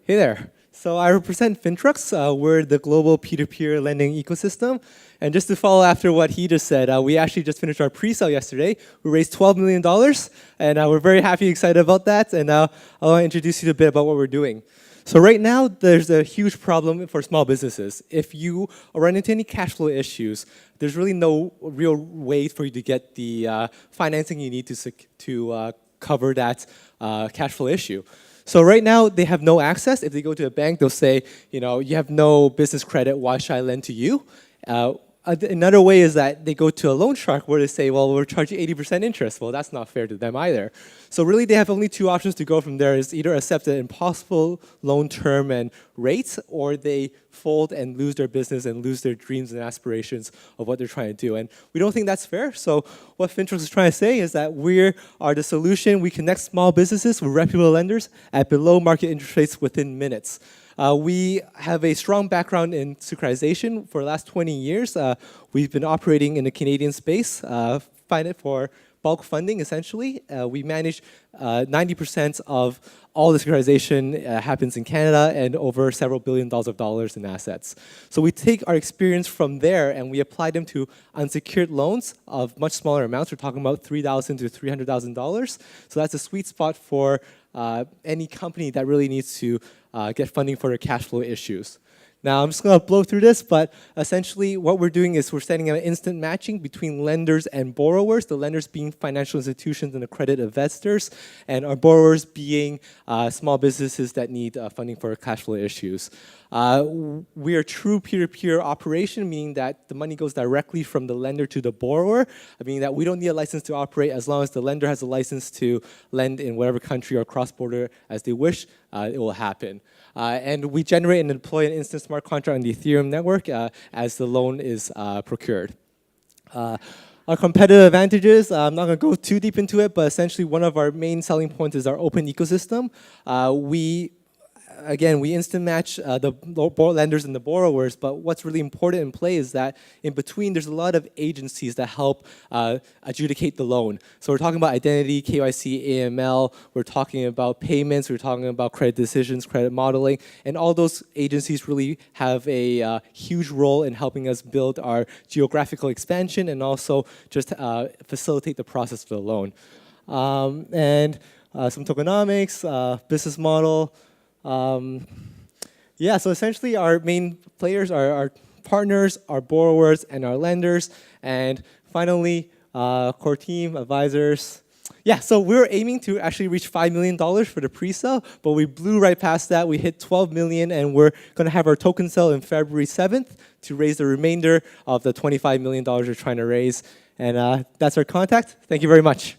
Hey there. So I represent FintruX. We're the global peer-to-peer lending ecosystem. And just to follow after what he just said, we actually just finished our pre-sale yesterday. We raised $12 million, and we're very happy, excited about that. And I want to introduce you a bit about what we're doing. So right now, there's a huge problem for small businesses. If you run into any cash flow issues, there's really no real way for you to get the financing you need to cover that cash flow issue. So right now, they have no access. If they go to a bank, they'll say, you have no business credit, why should I lend to you? Another way is that they go to a loan shark where they say, well, we're charging 80% interest. Well, that's not fair to them either. So really, they have only two options to go from there is either accept an impossible loan term and rates, or they fold and lose their business and lose their dreams and aspirations of what they're trying to do. And we don't think that's fair. So what FintruX is trying to say is that we are the solution. We connect small businesses with reputable lenders at below market interest rates within minutes. We have a strong background in securitization. For the last 20 years, we've been operating in the Canadian space, for bulk funding, essentially. We manage 90% of all the securitization happens in Canada and over several billion dollars in assets. So we take our experience from there and we apply them to unsecured loans of much smaller amounts. We're talking about $3,000 to $300,000. So that's a sweet spot for any company that really needs to get funding for their cash flow issues. Now, I'm just going to blow through this, but essentially what we're doing is we're setting up instant matching between lenders and borrowers, the lenders being financial institutions and accredited investors, and our borrowers being small businesses that need funding for cash flow issues. We are true peer-to-peer operation, meaning that the money goes directly from the lender to the borrower, meaning that we don't need a license to operate as long as the lender has a license to lend in whatever country or cross-border as they wish, it will happen. And we generate and deploy an instant smart contract on the Ethereum network as the loan is procured. Our competitive advantages, I'm not going to go too deep into it, but essentially one of our main selling points is our open ecosystem. We instant match the lenders and the borrowers, but what's really important in play is that in between there's a lot of agencies that help adjudicate the loan. So we're talking about identity, KYC, AML, we're talking about payments, we're talking about credit decisions, credit modeling, and all those agencies really have a huge role in helping us build our geographical expansion and also just facilitate the process for the loan. Some tokenomics, business model. So essentially our main players are our partners, our borrowers, and our lenders. And finally, core team, advisors. So we were aiming to actually reach $5 million for the pre-sale, but we blew right past that. We hit 12 million, and we're going to have our token sale on February 7th to raise the remainder of the $25 million we're trying to raise. And that's our contact. Thank you very much.